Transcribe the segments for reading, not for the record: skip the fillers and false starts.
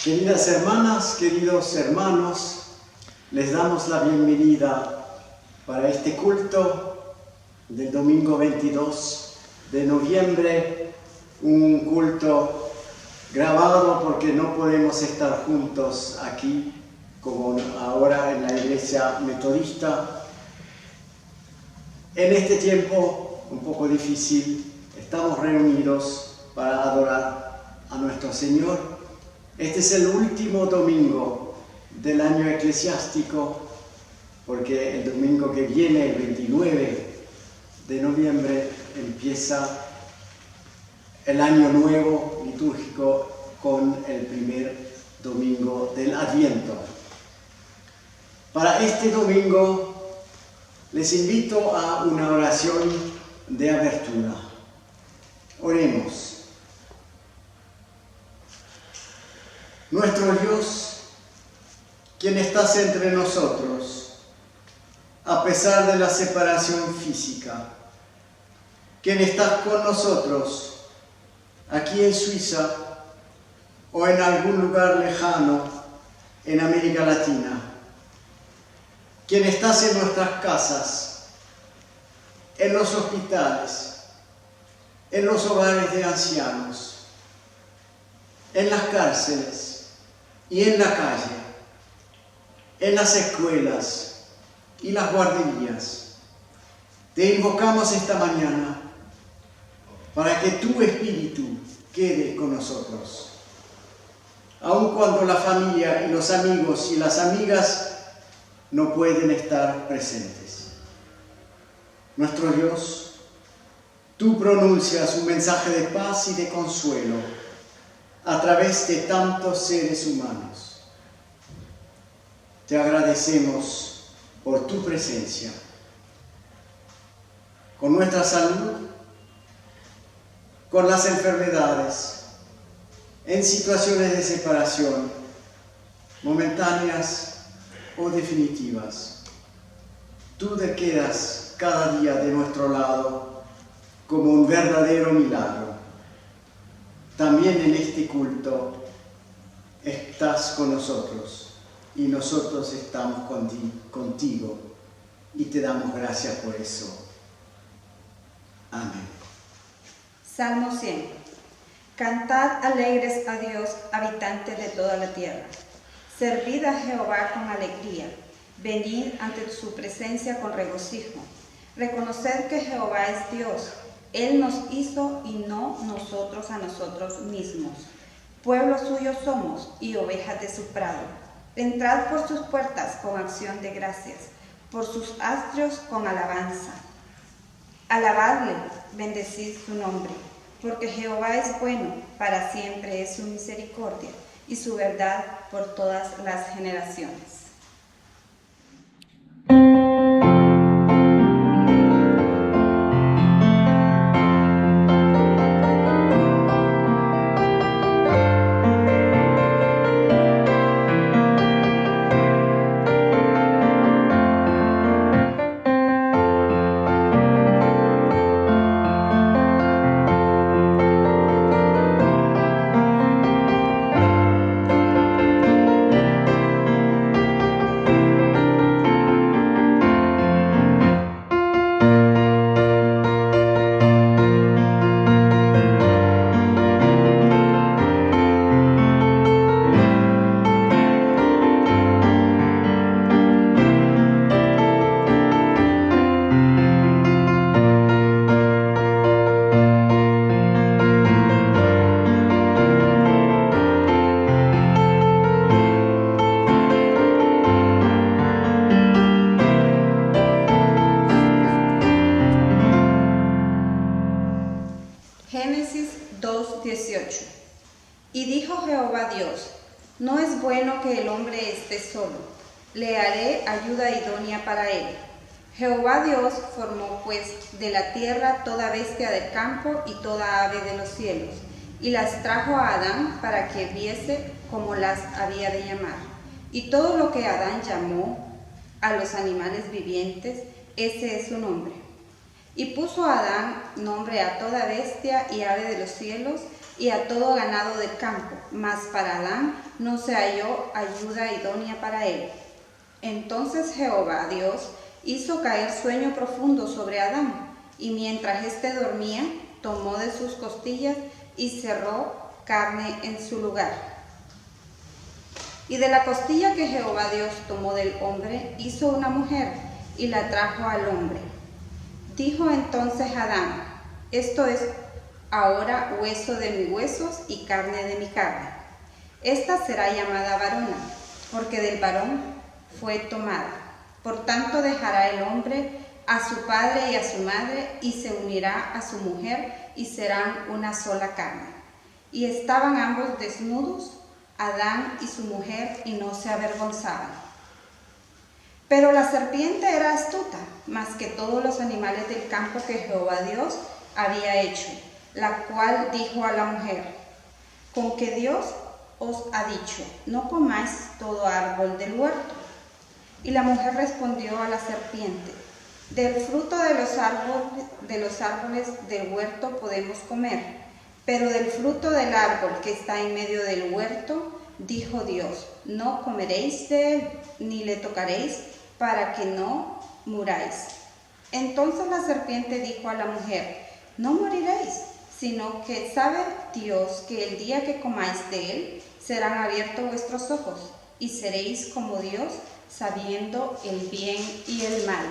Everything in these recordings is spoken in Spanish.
Queridas hermanas, queridos hermanos, les damos la bienvenida para este culto del domingo 22 de noviembre, un culto grabado porque no podemos estar juntos aquí como ahora en la iglesia metodista. En este tiempo un poco difícil, estamos reunidos para adorar a nuestro Señor. Este es el último domingo del año eclesiástico, porque el domingo que viene, el 29 de noviembre, empieza el año nuevo litúrgico con el primer domingo del Adviento. Para este domingo les invito a una oración de apertura. Oremos. Nuestro Dios, quien estás entre nosotros, a pesar de la separación física, quien estás con nosotros, aquí en Suiza o en algún lugar lejano en América Latina, quien estás en nuestras casas, en los hospitales, en los hogares de ancianos, en las cárceles y en la calle, en las escuelas y las guarderías. Te invocamos esta mañana para que tu Espíritu quede con nosotros. Aun cuando la familia y los amigos y las amigas no pueden estar presentes. Nuestro Dios, tú pronuncias un mensaje de paz y de consuelo a través de tantos seres humanos. Te agradecemos por tu presencia. Con nuestra salud, con las enfermedades, en situaciones de separación, momentáneas o definitivas. Tú te quedas cada día de nuestro lado como un verdadero milagro. También en este culto estás con nosotros y nosotros estamos contigo y te damos gracias por eso. Amén. Salmo 100. Cantad alegres a Dios, habitantes de toda la tierra. Servid a Jehová con alegría. Venid ante su presencia con regocijo. Reconoced que Jehová es Dios. Él nos hizo y no nosotros a nosotros mismos. Pueblo suyo somos y ovejas de su prado. Entrad por sus puertas con acción de gracias, por sus atrios con alabanza. Alabadle, bendecid su nombre, porque Jehová es bueno, para siempre es su misericordia y su verdad por todas las generaciones. Génesis 2:18. Y dijo Jehová Dios: no es bueno que el hombre esté solo, le haré ayuda idónea para él. Jehová Dios formó pues de la tierra toda bestia del campo y toda ave de los cielos, y las trajo a Adán para que viese cómo las había de llamar. Y todo lo que Adán llamó a los animales vivientes, ese es su nombre. Y puso a Adán nombre a toda bestia y ave de los cielos y a todo ganado del campo, mas para Adán no se halló ayuda idónea para él. Entonces Jehová Dios hizo caer sueño profundo sobre Adán, y mientras éste dormía, tomó de sus costillas y cerró carne en su lugar. Y de la costilla que Jehová Dios tomó del hombre, hizo una mujer y la trajo al hombre. Dijo entonces Adán: esto es ahora hueso de mis huesos y carne de mi carne. Esta será llamada varona, porque del varón fue tomada. Por tanto dejará el hombre a su padre y a su madre, y se unirá a su mujer, y serán una sola carne. Y estaban ambos desnudos, Adán y su mujer, y no se avergonzaban. Pero la serpiente era astuta, más que todos los animales del campo que Jehová Dios había hecho, la cual dijo a la mujer: con que Dios os ha dicho, no comáis todo árbol del huerto. Y la mujer respondió a la serpiente: del fruto de los árboles del huerto podemos comer, pero del fruto del árbol que está en medio del huerto, dijo Dios, no comeréis de él, ni le tocaréis, para que no muráis. Entonces la serpiente dijo a la mujer: no moriréis, sino que sabe Dios que el día que comáis de él, serán abiertos vuestros ojos, y seréis como Dios, sabiendo el bien y el mal.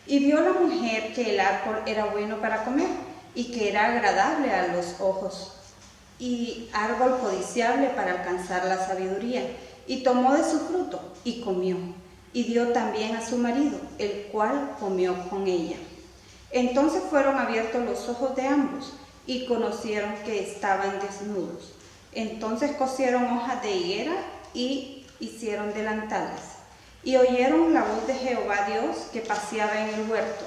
Y vio la mujer que el árbol era bueno para comer, y que era agradable a los ojos, y árbol codiciable para alcanzar la sabiduría, y tomó de su fruto, y comió, y dio también a su marido, el cual comió con ella. Entonces fueron abiertos los ojos de ambos, y conocieron que estaban desnudos. Entonces cosieron hojas de higuera, y hicieron delantales. Y oyeron la voz de Jehová Dios que paseaba en el huerto,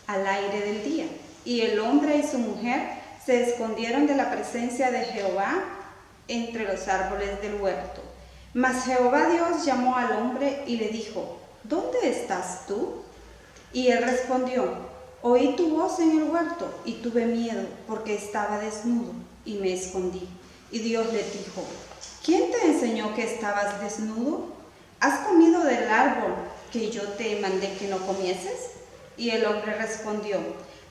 al aire del día. Y el hombre y su mujer se escondieron de la presencia de Jehová entre los árboles del huerto. Mas Jehová Dios llamó al hombre y le dijo: ¿dónde estás tú? Y él respondió: oí tu voz en el huerto y tuve miedo porque estaba desnudo y me escondí. Y Dios le dijo: ¿quién te enseñó que estabas desnudo? ¿Has comido del árbol que yo te mandé que no comieses? Y el hombre respondió: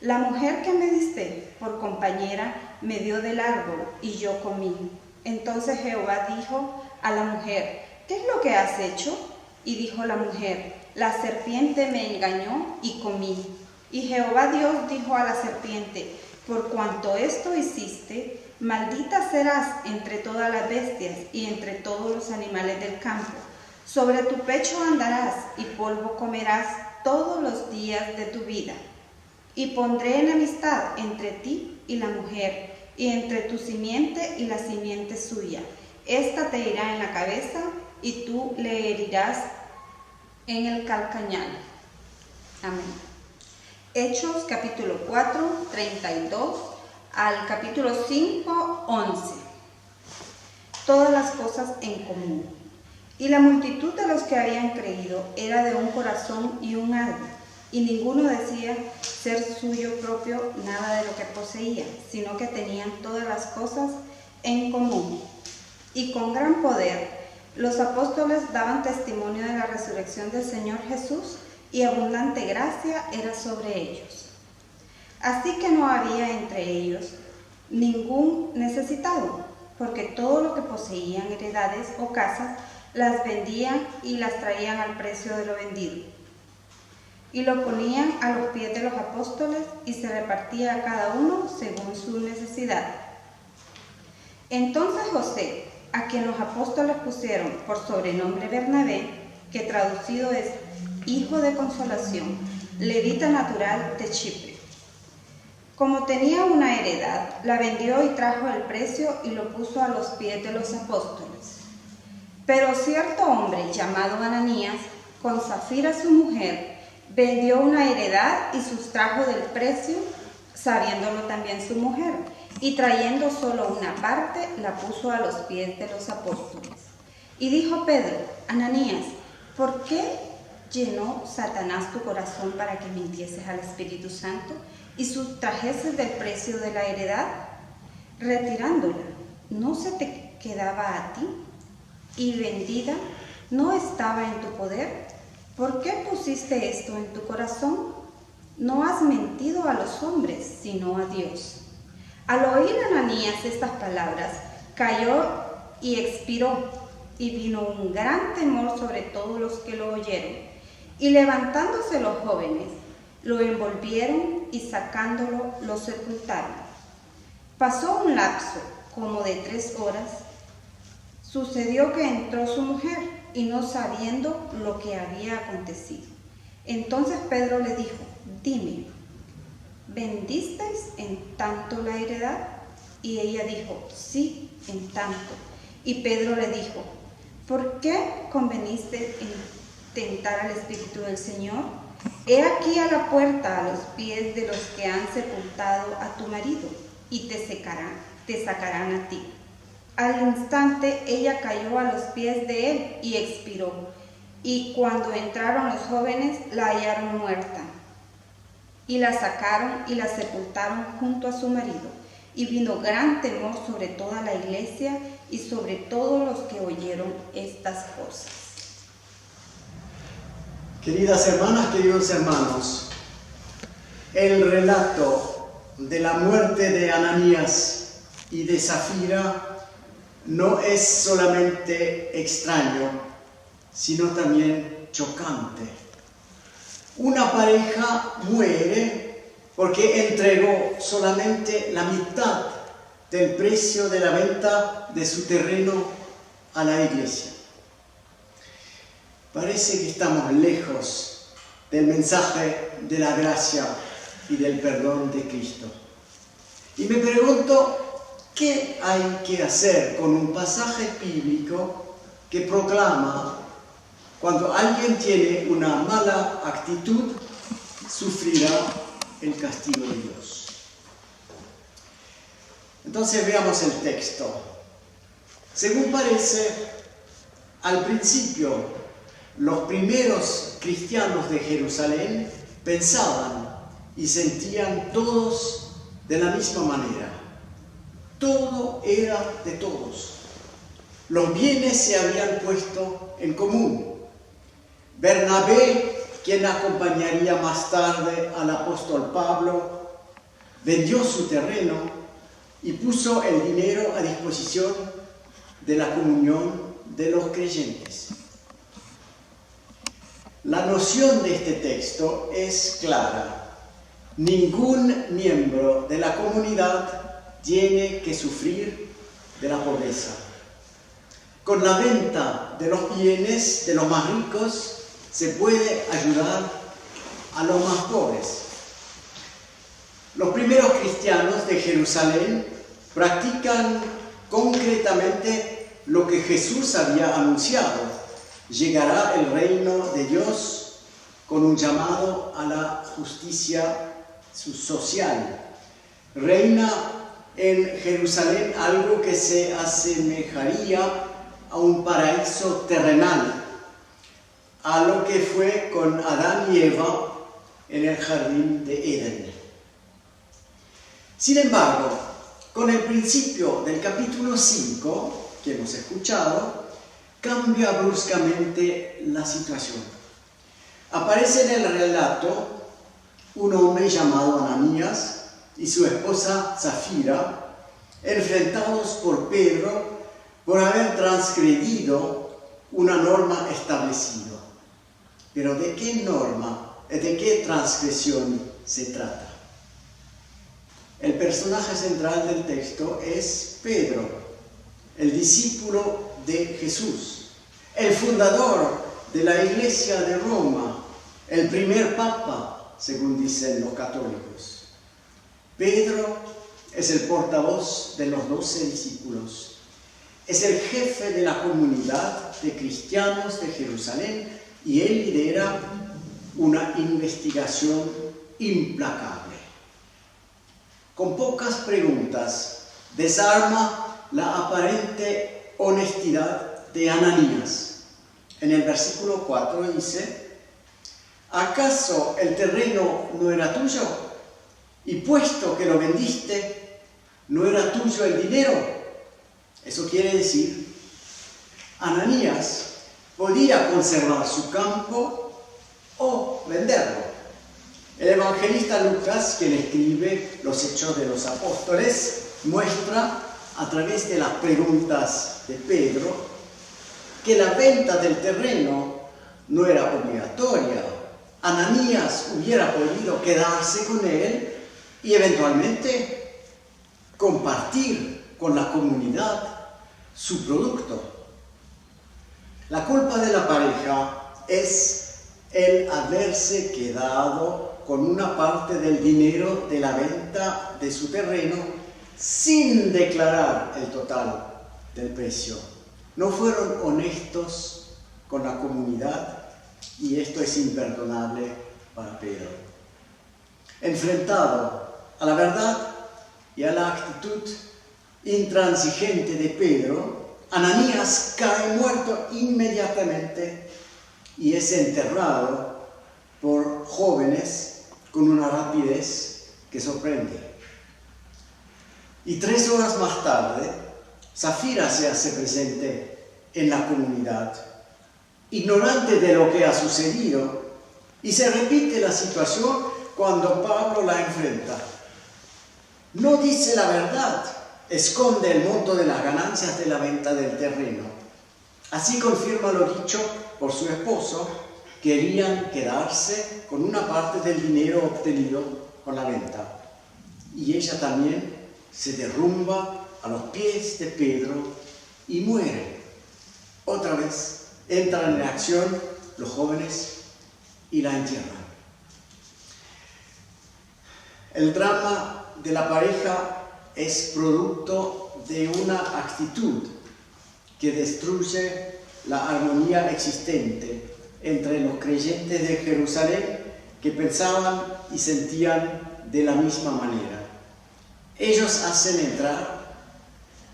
la mujer que me diste por compañera me dio del árbol y yo comí. Entonces Jehová dijo a la mujer: ¿qué es lo que has hecho? Y dijo la mujer: la serpiente me engañó y comí. Y Jehová Dios dijo a la serpiente: por cuanto esto hiciste, maldita serás entre todas las bestias y entre todos los animales del campo. Sobre tu pecho andarás y polvo comerás todos los días de tu vida. Y pondré enemistad entre ti y la mujer, y entre tu simiente y la simiente suya. Esta te irá en la cabeza, y tú le herirás en el calcañar. Amén. Hechos capítulo 4, 32 al capítulo 5, 11. Todas las cosas en común. Y la multitud de los que habían creído era de un corazón y un alma, y ninguno decía ser suyo propio nada de lo que poseía, sino que tenían todas las cosas en común. Y con gran poder los apóstoles daban testimonio de la resurrección del Señor Jesús, y abundante gracia era sobre ellos. Así que no había entre ellos ningún necesitado, porque todo lo que poseían, heredades o casas, las vendían y las traían al precio de lo vendido. Y lo ponían a los pies de los apóstoles, y se repartía a cada uno según su necesidad. Entonces José, a quien los apóstoles pusieron por sobrenombre Bernabé, que traducido es hijo de consolación, levita natural de Chipre, como tenía una heredad, la vendió y trajo el precio y lo puso a los pies de los apóstoles. Pero cierto hombre llamado Ananías, con Zafira su mujer, vendió una heredad y sustrajo del precio, sabiéndolo también su mujer, y trayendo solo una parte, la puso a los pies de los apóstoles. Y dijo Pedro: Ananías, ¿por qué llenó Satanás tu corazón para que mintieses al Espíritu Santo y sustrajeses del precio de la heredad? Retirándola, ¿no se te quedaba a ti? ¿Y vendida no estaba en tu poder? ¿Por qué pusiste esto en tu corazón? No has mentido a los hombres, sino a Dios. Al oír Ananías estas palabras, cayó y expiró, y vino un gran temor sobre todos los que lo oyeron. Y levantándose los jóvenes, lo envolvieron y sacándolo, lo sepultaron. Pasó un lapso como de 3 horas. Sucedió que entró su mujer, y no sabiendo lo que había acontecido. Entonces Pedro le dijo: dime, ¿vendisteis en tanto la heredad? Y ella dijo: sí, en tanto. Y Pedro le dijo: ¿por qué conveniste en tentar al Espíritu del Señor? He aquí a la puerta a los pies de los que han sepultado a tu marido, y te sacarán a ti. Al instante ella cayó a los pies de él y expiró. Y cuando entraron los jóvenes, la hallaron muerta. Y la sacaron y la sepultaron junto a su marido. Y vino gran temor sobre toda la iglesia y sobre todos los que oyeron estas cosas. Queridas hermanas, queridos hermanos, el relato de la muerte de Ananías y de Zafira no es solamente extraño, sino también chocante. Una pareja muere porque entregó solamente la mitad del precio de la venta de su terreno a la iglesia. Parece que estamos lejos del mensaje de la gracia y del perdón de Cristo. Y me pregunto, ¿qué hay que hacer con un pasaje bíblico que proclama: cuando alguien tiene una mala actitud, sufrirá el castigo de Dios? Entonces veamos el texto. Según parece, al principio, los primeros cristianos de Jerusalén pensaban y sentían todos de la misma manera. Todo era de todos. Los bienes se habían puesto en común. Bernabé, quien acompañaría más tarde al apóstol Pablo, vendió su terreno y puso el dinero a disposición de la comunión de los creyentes. La noción de este texto es clara. Ningún miembro de la comunidad tiene que sufrir de la pobreza. Con la venta de los bienes de los más ricos se puede ayudar a los más pobres. Los primeros cristianos de Jerusalén practican concretamente lo que Jesús había anunciado. Llegará el reino de Dios con un llamado a la justicia social. Reina en Jerusalén algo que se asemejaría a un paraíso terrenal, a lo que fue con Adán y Eva en el jardín de Edén. Sin embargo, con el principio del capítulo 5 que hemos escuchado, cambia bruscamente la situación. Aparece en el relato un hombre llamado Ananías y su esposa Zafira, enfrentados por Pedro por haber transgredido una norma establecida. Pero ¿de qué norma, de qué transgresión se trata? El personaje central del texto es Pedro, el discípulo de Jesús, el fundador de la Iglesia de Roma, el primer papa, según dicen los católicos. Pedro es el portavoz de los 12 discípulos, es el jefe de la comunidad de cristianos de Jerusalén y él lidera una investigación implacable. Con pocas preguntas, desarma la aparente honestidad de Ananías. En el versículo 4 dice: ¿acaso el terreno no era tuyo? Y puesto que lo vendiste, ¿no era tuyo el dinero? Eso quiere decir, Ananías podía conservar su campo o venderlo. El evangelista Lucas, quien escribe los Hechos de los Apóstoles, muestra a través de las preguntas de Pedro que la venta del terreno no era obligatoria. Ananías hubiera podido quedarse con él y eventualmente compartir con la comunidad su producto. La culpa de la pareja es el haberse quedado con una parte del dinero de la venta de su terreno sin declarar el total del precio. No fueron honestos con la comunidad y esto es imperdonable para Pedro. Enfrentado a la verdad y a la actitud intransigente de Pedro, Ananías cae muerto inmediatamente y es enterrado por jóvenes con una rapidez que sorprende. Y 3 horas más tarde, Safira se hace presente en la comunidad, ignorante de lo que ha sucedido, y se repite la situación cuando Pablo la enfrenta. No dice la verdad, esconde el monto de las ganancias de la venta del terreno. Así confirma lo dicho por su esposo, querían quedarse con una parte del dinero obtenido con la venta. Y ella también se derrumba a los pies de Pedro y muere. Otra vez entran en acción los jóvenes y la entierran. El drama de la pareja es producto de una actitud que destruye la armonía existente entre los creyentes de Jerusalén que pensaban y sentían de la misma manera. Ellos hacen entrar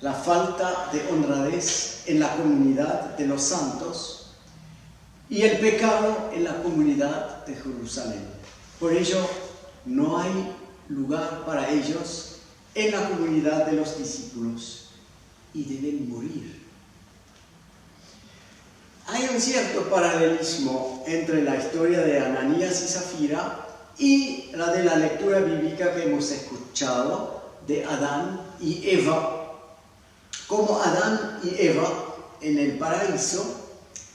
la falta de honradez en la comunidad de los santos y el pecado en la comunidad de Jerusalén. Por ello, no hay lugar para ellos en la comunidad de los discípulos y deben morir. Hay un cierto paralelismo entre la historia de Ananías y Safira y la de la lectura bíblica que hemos escuchado de Adán y Eva. Como Adán y Eva en el paraíso,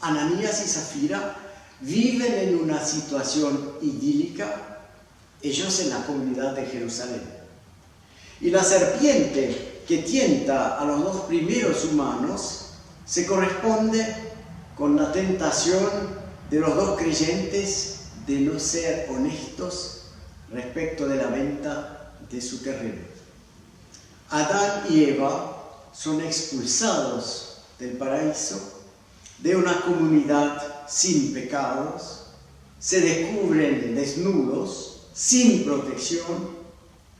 Ananías y Safira viven en una situación idílica, ellos en la comunidad de Jerusalén. Y la serpiente que tienta a los 2 primeros humanos se corresponde con la tentación de los 2 creyentes de no ser honestos respecto de la venta de su terreno. Adán y Eva son expulsados del paraíso, de una comunidad sin pecados, se descubren desnudos, sin protección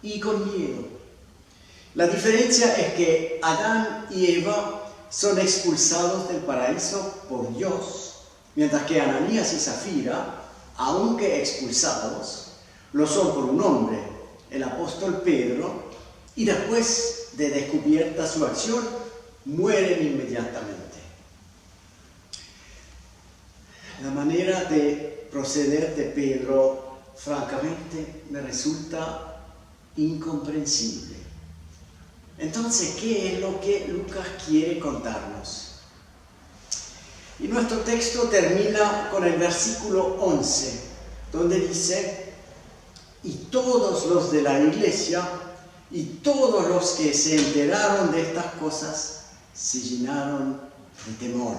y con miedo. La diferencia es que Adán y Eva son expulsados del paraíso por Dios, mientras que Ananías y Safira, aunque expulsados, lo son por un hombre, el apóstol Pedro, y después de descubierta su acción, mueren inmediatamente. La manera de proceder de Pedro, francamente, me resulta incomprensible. Entonces, ¿qué es lo que Lucas quiere contarnos? Y nuestro texto termina con el versículo 11, donde dice: y todos los de la iglesia y todos los que se enteraron de estas cosas se llenaron de temor.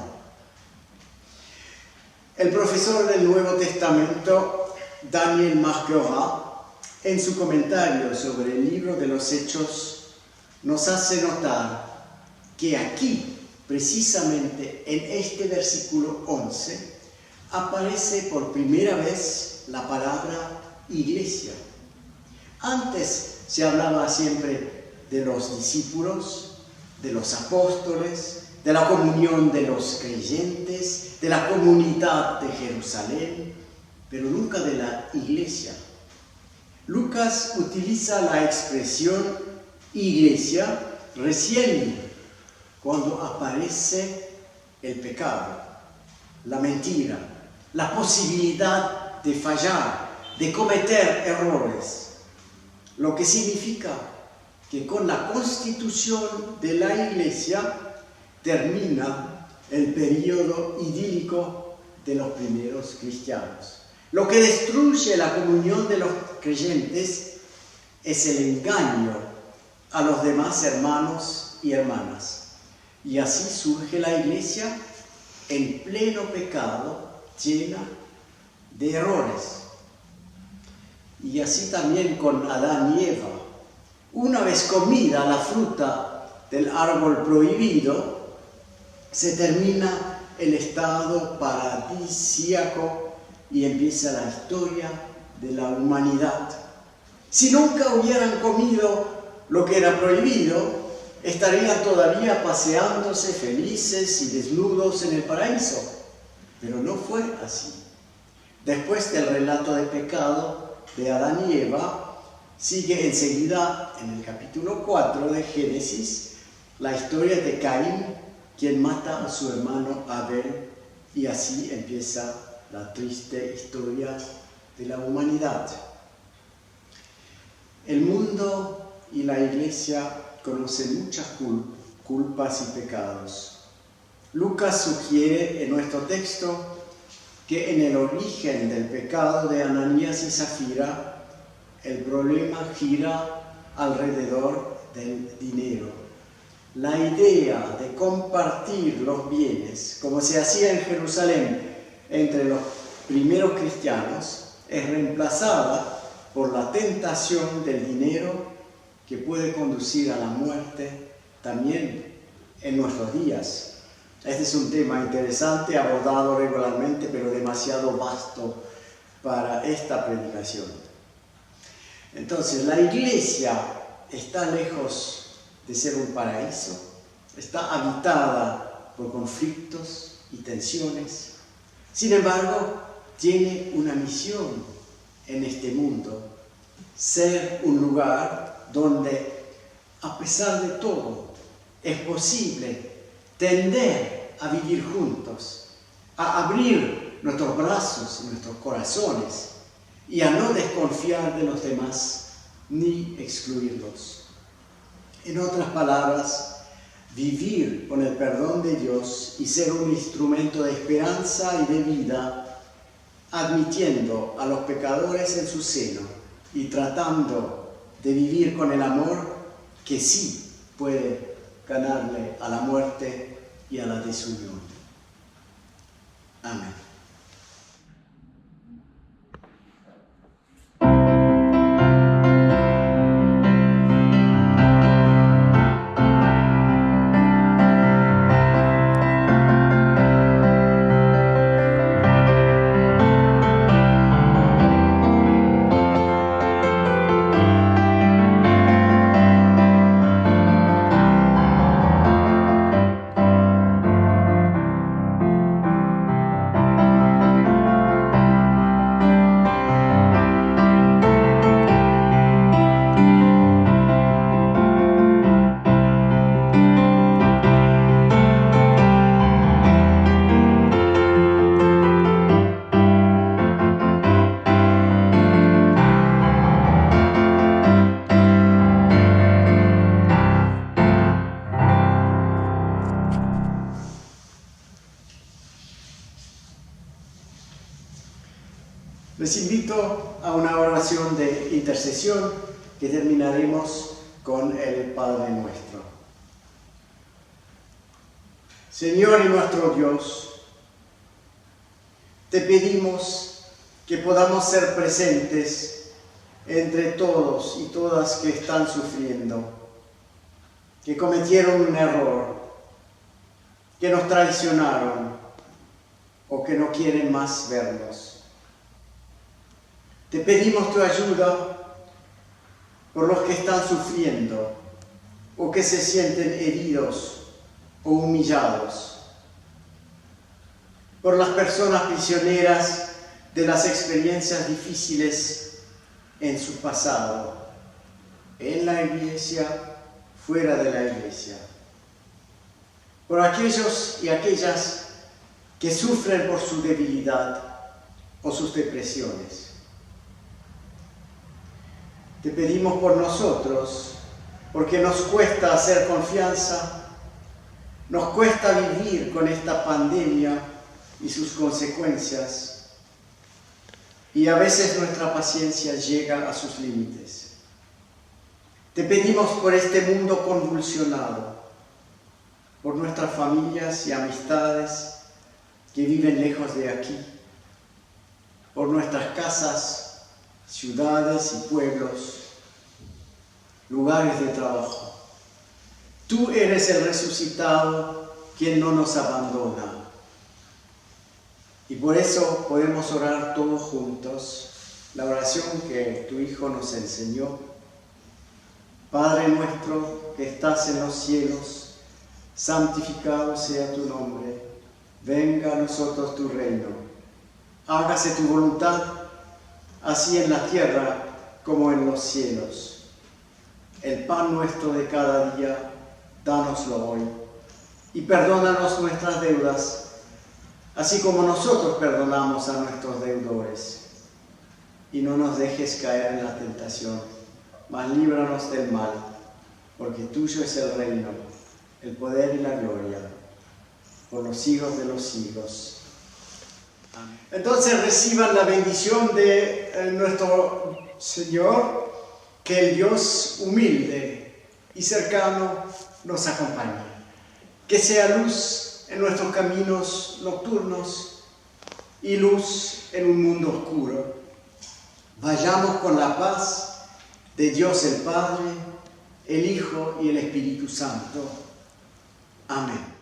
El profesor del Nuevo Testamento, Daniel Marquerat, en su comentario sobre el libro de los Hechos, nos hace notar que aquí, precisamente en este versículo 11, aparece por primera vez la palabra iglesia. Antes se hablaba siempre de los discípulos, de los apóstoles, de la comunión de los creyentes, de la comunidad de Jerusalén, pero nunca de la iglesia. Lucas utiliza la expresión iglesia recién cuando aparece el pecado, la mentira, la posibilidad de fallar, de cometer errores. Lo que significa que con la constitución de la iglesia termina el periodo idílico de los primeros cristianos. Lo que destruye la comunión de los creyentes es el engaño a los demás hermanos y hermanas. Y así surge la iglesia en pleno pecado, llena de errores. Y así también con Adán y Eva. Una vez comida la fruta del árbol prohibido, se termina el estado paradisíaco y empieza la historia de la humanidad. Si nunca hubieran comido lo que era prohibido, estarían todavía paseándose felices y desnudos en el paraíso. Pero no fue así. Después del relato de pecado de Adán y Eva, sigue enseguida en el capítulo 4 de Génesis la historia de Caín, quien mata a su hermano Abel, y así empieza la triste historia de la humanidad. El mundo y la iglesia conocen muchas culpas y pecados. Lucas sugiere en nuestro texto que en el origen del pecado de Ananías y Zafira, el problema gira alrededor del dinero. La idea de compartir los bienes, como se hacía en Jerusalén entre los primeros cristianos, es reemplazada por la tentación del dinero que puede conducir a la muerte también en nuestros días. Este es un tema interesante, abordado regularmente, pero demasiado vasto para esta predicación. Entonces, la iglesia está lejos de ser un paraíso, está habitada por conflictos y tensiones. Sin embargo, tiene una misión en este mundo: ser un lugar donde, a pesar de todo, es posible tender a vivir juntos, a abrir nuestros brazos y nuestros corazones y a no desconfiar de los demás ni excluirlos. En otras palabras, vivir con el perdón de Dios y ser un instrumento de esperanza y de vida, admitiendo a los pecadores en su seno y tratando de vivir con el amor que sí puede ganarle a la muerte y a la desunión. Amén. Les invito a una oración de intercesión que terminaremos con el Padre Nuestro. Señor y nuestro Dios, te pedimos que podamos ser presentes entre todos y todas que están sufriendo, que cometieron un error, que nos traicionaron o que no quieren más vernos. Te pedimos tu ayuda por los que están sufriendo o que se sienten heridos o humillados, por las personas prisioneras de las experiencias difíciles en su pasado, en la iglesia, fuera de la iglesia. Por aquellos y aquellas que sufren por su debilidad o sus depresiones. Te pedimos por nosotros, porque nos cuesta hacer confianza, nos cuesta vivir con esta pandemia y sus consecuencias, y a veces nuestra paciencia llega a sus límites. Te pedimos por este mundo convulsionado, por nuestras familias y amistades que viven lejos de aquí, por nuestras casas, ciudades y pueblos, lugares de trabajo. Tú eres el resucitado, quien no nos abandona. Y por eso podemos orar todos juntos la oración que tu Hijo nos enseñó. Padre nuestro que estás en los cielos, santificado sea tu nombre. Venga a nosotros tu reino. Hágase tu voluntad, así en la tierra como en los cielos. El pan nuestro de cada día, dánoslo hoy. Y perdónanos nuestras deudas, así como nosotros perdonamos a nuestros deudores. Y no nos dejes caer en la tentación, mas líbranos del mal, porque tuyo es el reino, el poder y la gloria, por los siglos de los siglos. Amén. Entonces reciban la bendición de nuestro Señor, que el Dios humilde y cercano nos acompañe. Que sea luz en nuestros caminos nocturnos y luz en un mundo oscuro. Vayamos con la paz de Dios el Padre, el Hijo y el Espíritu Santo. Amén.